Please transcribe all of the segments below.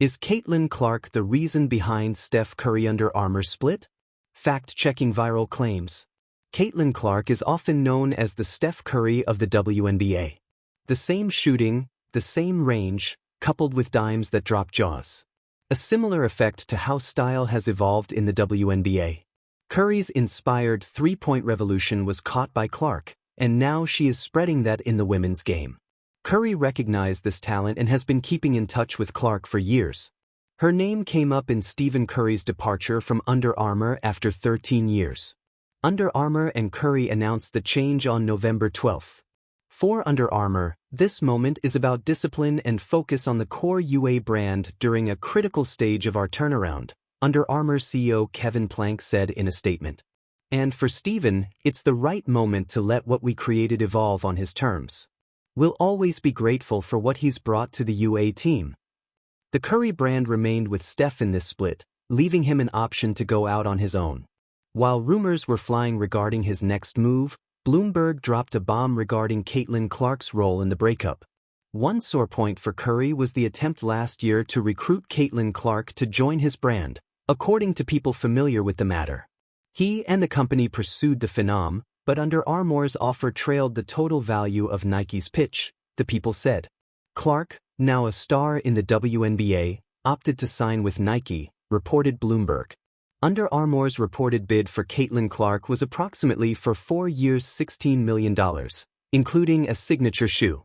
Is Caitlin Clark the reason behind Steph Curry Under Armour split? Fact-checking viral claims. Caitlin Clark is often known as the Steph Curry of the WNBA. The same shooting, the same range, coupled with dimes that drop jaws. A similar effect to how style has evolved in the WNBA. Curry's inspired three-point revolution was caught by Clark, and now she is spreading that in the women's game. Curry recognized this talent and has been keeping in touch with Clark for years. Her name came up in Stephen Curry's departure from Under Armour after 13 years. Under Armour and Curry announced the change on November 12. For Under Armour, this moment is about discipline and focus on the core UA brand during a critical stage of our turnaround, Under Armour CEO Kevin Plank said in a statement. And for Stephen, it's the right moment to let what we created evolve on his terms. We'll always be grateful for what he's brought to the UA team. The Curry brand remained with Steph in this split, leaving him an option to go out on his own. While rumors were flying regarding his next move, Bloomberg dropped a bomb regarding Caitlin Clark's role in the breakup. One sore point for Curry was the attempt last year to recruit Caitlin Clark to join his brand, according to people familiar with the matter. He and the company pursued the phenom, but Under Armour's offer trailed the total value of Nike's pitch, the people said. Clark, now a star in the WNBA, opted to sign with Nike, reported Bloomberg. Under Armour's reported bid for Caitlin Clark was approximately for 4 years $16 million, including a signature shoe.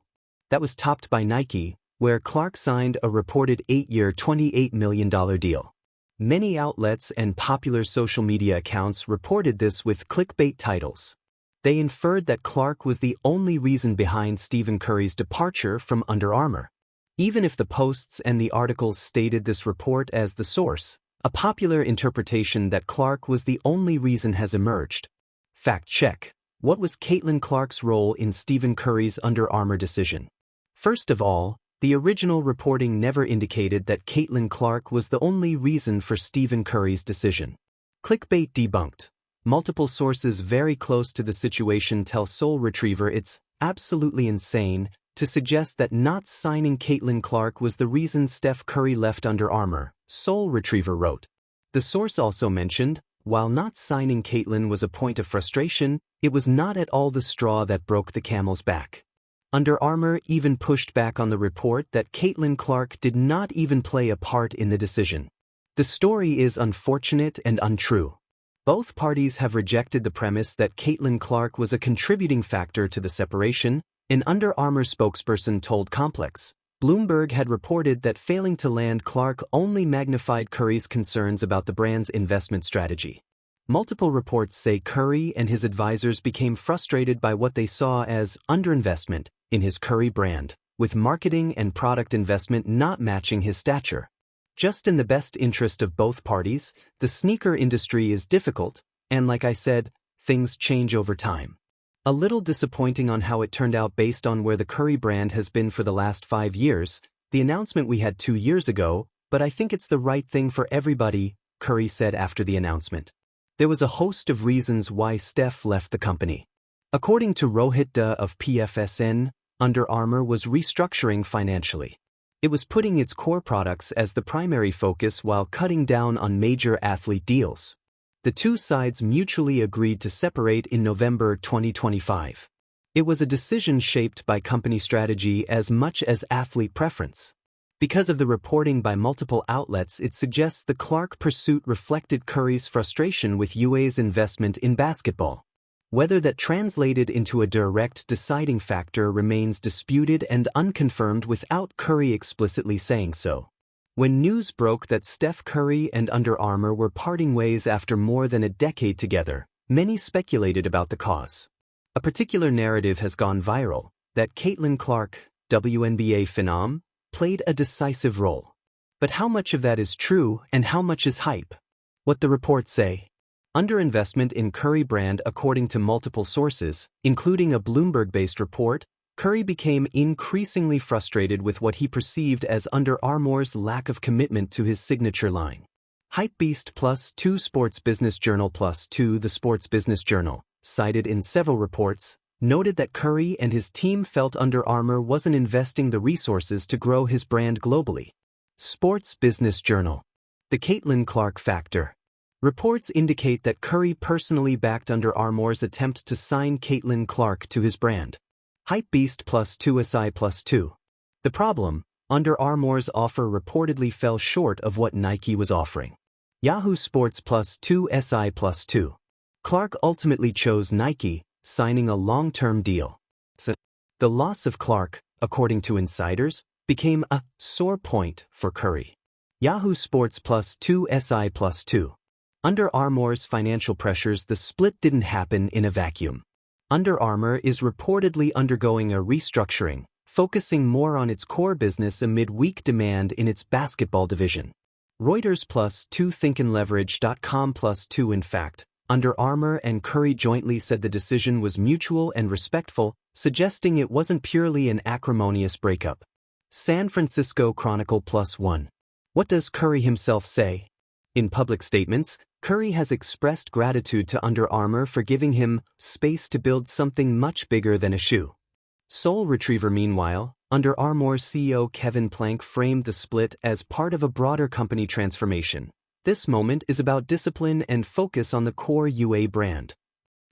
That was topped by Nike, where Clark signed a reported 8-year $28 million deal. Many outlets and popular social media accounts reported this with clickbait titles. They inferred that Clark was the only reason behind Stephen Curry's departure from Under Armour. Even if the posts and the articles stated this report as the source, a popular interpretation that Clark was the only reason has emerged. Fact check. What was Caitlin Clark's role in Stephen Curry's Under Armour decision? First of all, the original reporting never indicated that Caitlin Clark was the only reason for Stephen Curry's decision. Clickbait debunked. Multiple sources very close to the situation tell Soul Retriever it's absolutely insane to suggest that not signing Caitlin Clark was the reason Steph Curry left Under Armour, Soul Retriever wrote. The source also mentioned, while not signing Caitlin was a point of frustration, it was not at all the straw that broke the camel's back. Under Armour even pushed back on the report that Caitlin Clark did not even play a part in the decision. The story is unfortunate and untrue. Both parties have rejected the premise that Caitlin Clark was a contributing factor to the separation, an Under Armour spokesperson told Complex. Bloomberg had reported that failing to land Clark only magnified Curry's concerns about the brand's investment strategy. Multiple reports say Curry and his advisors became frustrated by what they saw as underinvestment in his Curry brand, with marketing and product investment not matching his stature. Just in the best interest of both parties, the sneaker industry is difficult, and like I said, things change over time. A little disappointing on how it turned out based on where the Curry brand has been for the last 5 years, the announcement we had 2 years ago, but I think it's the right thing for everybody, Curry said after the announcement. There was a host of reasons why Steph left the company. According to Rohit Dutta of PFSN, Under Armour was restructuring financially. It was putting its core products as the primary focus while cutting down on major athlete deals. The two sides mutually agreed to separate in November 2025. It was a decision shaped by company strategy as much as athlete preference. Because of the reporting by multiple outlets, it suggests the Clark pursuit reflected Curry's frustration with UA's investment in basketball. Whether that translated into a direct deciding factor remains disputed and unconfirmed without Curry explicitly saying so. When news broke that Steph Curry and Under Armour were parting ways after more than a decade together, many speculated about the cause. A particular narrative has gone viral, that Caitlin Clark, WNBA phenom, played a decisive role. But how much of that is true and how much is hype? What the reports say. Underinvestment in Curry brand. According to multiple sources, including a Bloomberg-based report, Curry became increasingly frustrated with what he perceived as Under Armour's lack of commitment to his signature line. Hypebeast +2 Sports Business Journal +2 The Sports Business Journal, cited in several reports, noted that Curry and his team felt Under Armour wasn't investing the resources to grow his brand globally. Sports Business Journal. The Caitlin Clark Factor. Reports indicate that Curry personally backed Under Armour's attempt to sign Caitlin Clark to his brand. Hypebeast +2 SI +2. The problem, Under Armour's offer reportedly fell short of what Nike was offering. Yahoo Sports +2 SI +2. Clark ultimately chose Nike, signing a long-term deal. The loss of Clark, according to insiders, became a sore point for Curry. Yahoo Sports +2 SI +2. Under Armour's financial pressures, the split didn't happen in a vacuum. Under Armour is reportedly undergoing a restructuring, focusing more on its core business amid weak demand in its basketball division. Reuters +2 ThinkandLeverage.com +2. In fact, Under Armour and Curry jointly said the decision was mutual and respectful, suggesting it wasn't purely an acrimonious breakup. San Francisco Chronicle +1. What does Curry himself say? In public statements, Curry has expressed gratitude to Under Armour for giving him space to build something much bigger than a shoe. Soul Retriever. Meanwhile, Under Armour's CEO Kevin Plank framed the split as part of a broader company transformation. This moment is about discipline and focus on the core UA brand.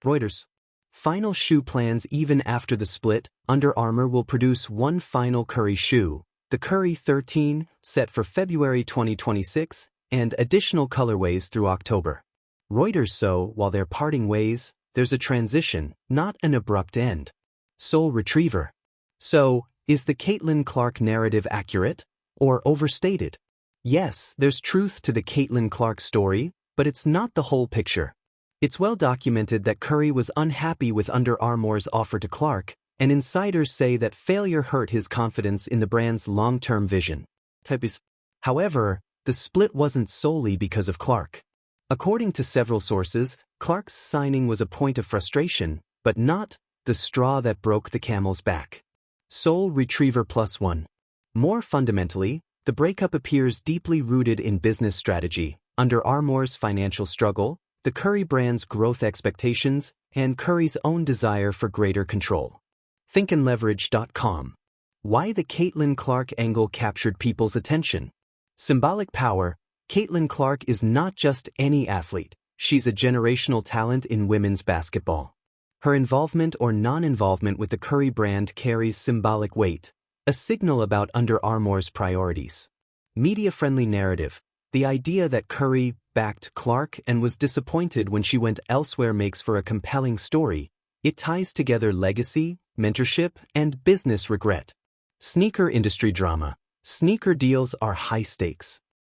Reuters. Final shoe plans. Even after the split, Under Armour will produce one final Curry shoe, the Curry 13, set for February 2026, and additional colorways through October. Reuters. So, while they're parting ways, there's a transition, not an abrupt end. Soul Retriever. So, is the Caitlin Clark narrative accurate or overstated? Yes, there's truth to the Caitlin Clark story, but it's not the whole picture. It's well documented that Curry was unhappy with Under Armour's offer to Clark, and insiders say that failure hurt his confidence in the brand's long-term vision. However, the split wasn't solely because of Clark. According to several sources, Clark's signing was a point of frustration, but not the straw that broke the camel's back. Soul Retriever +1. More fundamentally, the breakup appears deeply rooted in business strategy, Under Armour's financial struggle, the Curry brand's growth expectations, and Curry's own desire for greater control. ThinkandLeverage.com. Why the Caitlin Clark angle captured people's attention. Symbolic power. Caitlin Clark is not just any athlete, she's a generational talent in women's basketball. Her involvement or non-involvement with the Curry brand carries symbolic weight, a signal about Under Armour's priorities. Media-friendly narrative. The idea that Curry backed Clark and was disappointed when she went elsewhere makes for a compelling story. It ties together legacy, mentorship, and business regret. Sneaker industry drama. Sneaker deals are high stakes.